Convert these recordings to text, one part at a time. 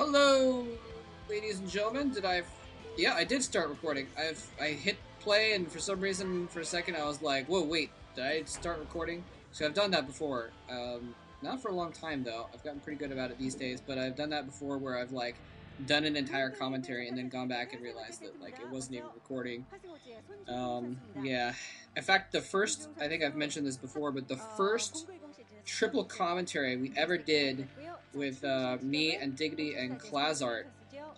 Hello, ladies and gentlemen. Yeah, I did start recording. I hit play, and for some reason, for a second, I was like, "Whoa, wait! Did I start recording?" So I've done that before. Not for a long time though. I've gotten pretty good about it these days, but I've done that before, where I've like done an entire commentary and then gone back and realized that like it wasn't even recording. Yeah. In fact, I think I've mentioned this before, but the first triple commentary we ever did with me and Diggity and Clazart.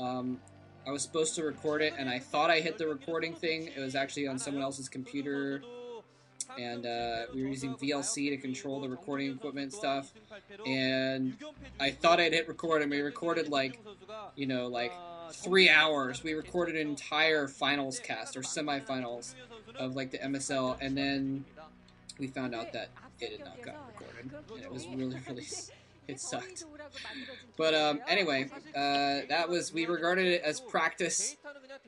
I was supposed to record it, and I thought I hit the recording thing. It was actually on someone else's computer, and we were using VLC to control the recording equipment stuff. And I thought I'd hit record, and we recorded like 3 hours. We recorded an entire finals cast or semifinals of like the MSL, and then we found out that it had not gotten recorded, and it was really it sucked. But anyway, we regarded it as practice,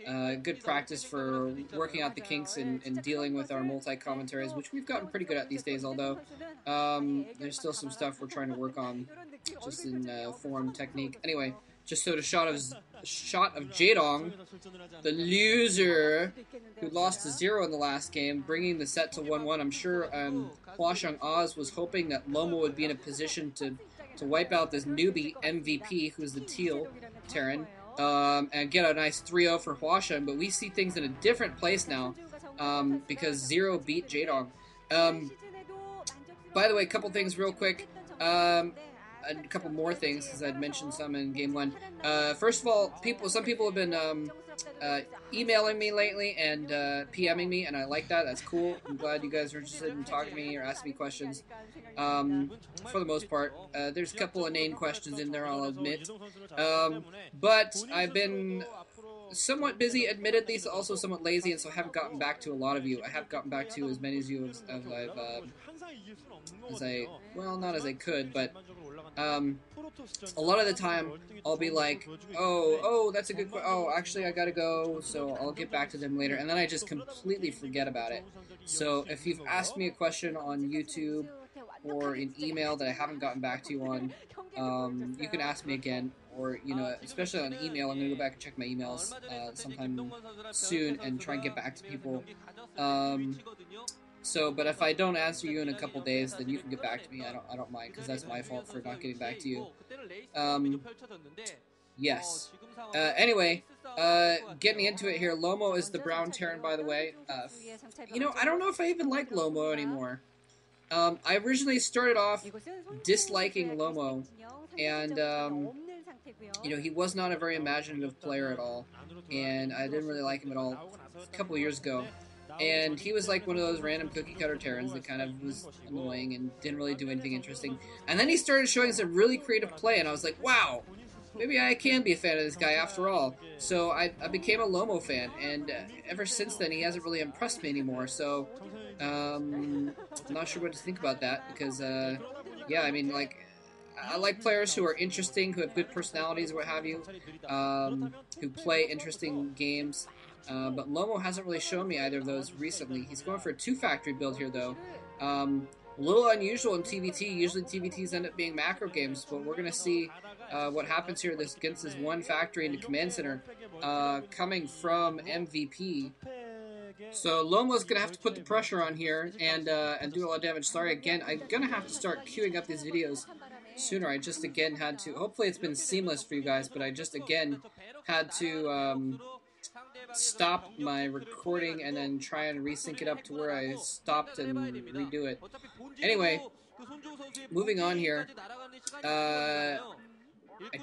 good practice for working out the kinks and dealing with our multi-commentaries, which we've gotten pretty good at these days, although there's still some stuff we're trying to work on, just in form, technique. Anyway, just so a shot of Jaedong, the loser who lost to 0 in the last game, bringing the set to 1-1. I'm sure Hwasheng Oz was hoping that Lomo would be in a position to wipe out this newbie MVP, who's the teal Terran, and get a nice 3-0 for Hwasheng, but we see things in a different place now, because 0 beat Jaedong. By the way, a couple things real quick. A couple more things, because I'd mentioned some in Game 1. First of all, some people have been emailing me lately and PMing me, and I like that. That's cool. I'm glad you guys are interested in talking to me or asking me questions. For the most part, there's a couple inane questions in there, I'll admit. But I've been somewhat busy, admittedly, also somewhat lazy, and so I haven't gotten back to a lot of you. I have gotten back to as many of you as not as I could, but a lot of the time I'll be like, oh, that's a good question. Oh, actually I gotta go, so I'll get back to them later, and then I just completely forget about it. So if you've asked me a question on YouTube or in email that I haven't gotten back to you on, you can ask me again, or, especially on email. I'm going to go back and check my emails sometime soon and try and get back to people. But if I don't answer you in a couple days, then you can get back to me. I don't mind, because that's my fault for not getting back to you. Yes. Anyway, getting into it here, Lomo is the brown Terran, by the way. I don't know if I even like Lomo anymore. I originally started off disliking Lomo, and he was not a very imaginative player at all, and I didn't really like him at all a couple of years ago. And he was like one of those random cookie-cutter Terrans that kind of was annoying and didn't really do anything interesting. And then he started showing some really creative play, and I was like, wow, maybe I can be a fan of this guy after all. So I became a Lomo fan, and ever since then he hasn't really impressed me anymore. So I'm not sure what to think about that, because yeah, I mean, like, I like players who are interesting, who have good personalities, or what have you, who play interesting games. But Lomo hasn't really shown me either of those recently. He's going for a 2-factory build here, though. A little unusual in TVT. Usually TVTs end up being macro games, but we're going to see what happens here against this 1 factory into Command Center coming from MVP. So Lomo's going to have to put the pressure on here and do a lot of damage. Sorry, again, I'm going to have to start queuing up these videos sooner. I just, again, had to... Hopefully it's been seamless for you guys, but I just, again, had to... stop my recording and then try and resync it up to where I stopped and redo it. Anyway, moving on here. I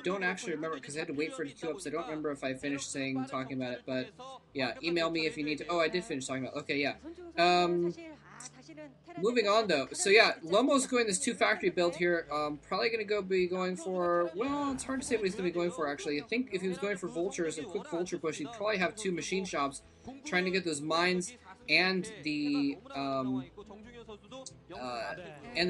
don't actually remember, because I had to wait for it to queue up, so I don't remember if I finished talking about it, but yeah, email me if you need to. Oh, I did finish talking about it. Okay, yeah. Moving on, though. So yeah, Lomo's going this 2-factory build here. Probably going to be going for... Well, it's hard to say what he's going to be going for, actually. I think if he was going for vultures, a quick vulture push, he'd probably have 2 machine shops trying to get those mines and the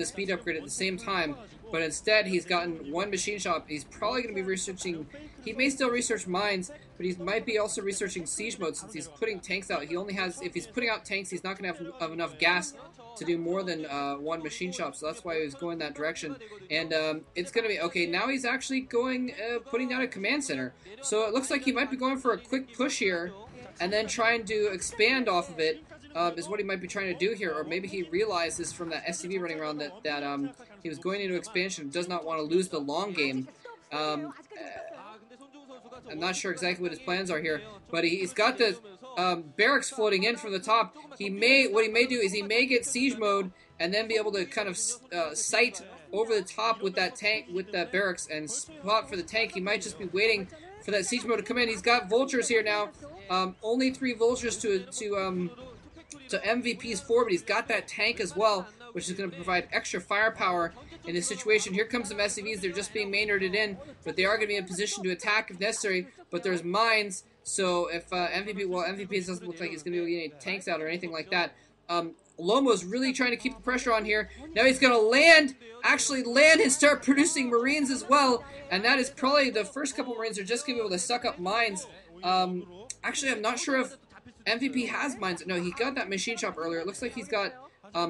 speed upgrade at the same time. But instead, he's gotten 1 machine shop. He's probably going to be researching... He may still research mines, but he might be also researching siege mode, since he's putting tanks out. He only has... If he's putting out tanks, he's not going to have enough gas to do more than one machine shop, so that's why he was going that direction. And it's going to be, okay, now he's actually going, putting down a command center. So it looks like he might be going for a quick push here, and then trying to expand off of it, is what he might be trying to do here. Or maybe he realizes from that SCV running around that he was going into expansion and does not want to lose the long game. I'm not sure exactly what his plans are here, but he's got the barracks floating in from the top. What he may do is he may get siege mode and then be able to kind of sight over the top with that tank, with that barracks, and spot for the tank. He might just be waiting for that siege mode to come in. He's got vultures here now. Only 3 vultures to MVP's 4, but he's got that tank as well, which is going to provide extra firepower in this situation. Here comes some SCVs. They're just being maynarded in, but they are going to be in position to attack if necessary. But there's mines, so if MVP doesn't look like he's going to be able to get any tanks out or anything like that. Lomo's really trying to keep the pressure on here. Now he's going to actually land and start producing Marines as well, and that is probably the first couple Marines are just going to be able to suck up mines. Actually, I'm not sure if MVP has mines. No, he got that machine shop earlier. It looks like he's got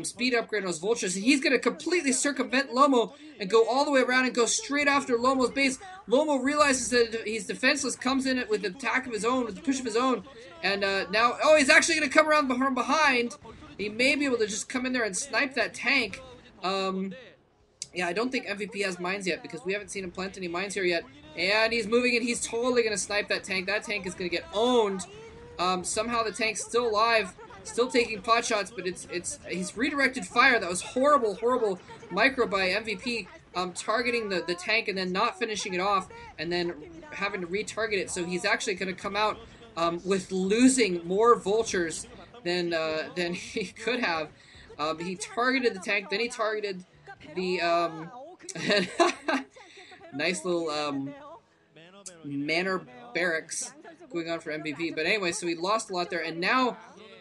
speed upgrade on those vultures. And he's going to completely circumvent Lomo and go all the way around and go straight after Lomo's base. Lomo realizes that he's defenseless, comes in with the attack of his own, with the push of his own. And now, oh, he's actually going to come around from behind. He may be able to just come in there and snipe that tank. Yeah, I don't think MVP has mines yet because we haven't seen him plant any mines here yet. And he's moving and he's totally going to snipe that tank. That tank is going to get owned. Somehow the tank's still alive, still taking pot shots, but he's redirected fire. That was horrible micro by MVP, targeting the tank and then not finishing it off and then having to retarget it. So he's actually going to come out with losing more vultures than he could have. He targeted the tank, then he targeted the nice little manor barracks going on for MVP. But anyway, so he lost a lot there, and now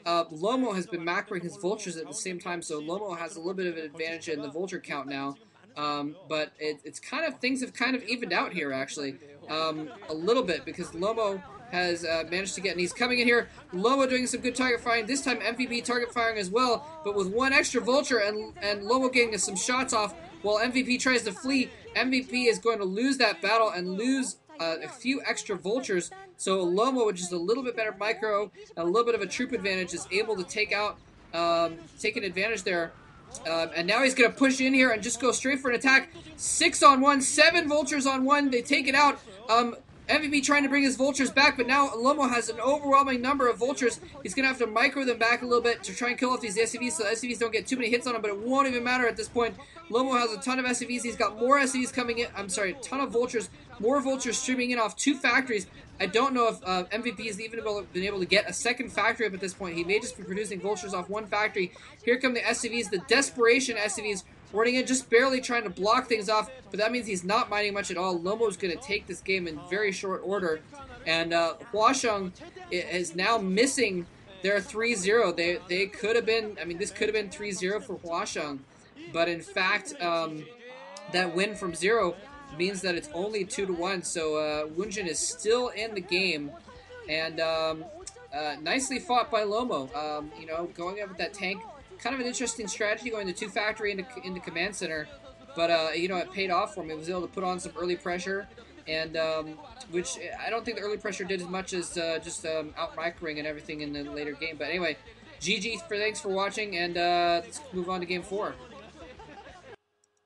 Lomo has been macroing his vultures at the same time, so Lomo has a little bit of an advantage in the vulture count now. But it's kind of, things have kind of evened out here, actually, a little bit, because Lomo has managed to get, and he's coming in here. Lomo doing some good target firing. This time MVP target firing as well, but with 1 extra vulture, and Lomo getting some shots off while MVP tries to flee. MVP is going to lose that battle and lose a few extra vultures. So Lomo, which is a little bit better micro, a little bit of a troop advantage, is able to take an advantage there. And now he's going to push in here and just go straight for an attack. 6 on 1, 7 vultures on 1. They take it out. MVP trying to bring his vultures back, but now Lomo has an overwhelming number of vultures. He's going to have to micro them back a little bit to try and kill off these SCVs so the SCVs don't get too many hits on him, but it won't even matter at this point. Lomo has a ton of SCVs. He's got more SCVs coming in. I'm sorry, a ton of vultures. More vultures streaming in off 2 factories. I don't know if MVP has even been able to get a second factory up at this point. He may just be producing vultures off 1 factory. Here come the SCVs, the desperation SCVs, running in, just barely trying to block things off, but that means he's not mining much at all. Lomo's going to take this game in very short order, and Huasheng is now missing their 3-0. They could have been, I mean, this could have been 3-0 for Huasheng, but in fact, that win from 0 means that it's only 2-1, so Wunjin is still in the game, and nicely fought by Lomo. You know, going up with that tank, kind of an interesting strategy, going to 2 factory into command center, but you know, it paid off for him. He was able to put on some early pressure, and which I don't think the early pressure did as much as just out microing and everything in the later game. But anyway, GG, thanks for watching, and let's move on to game 4.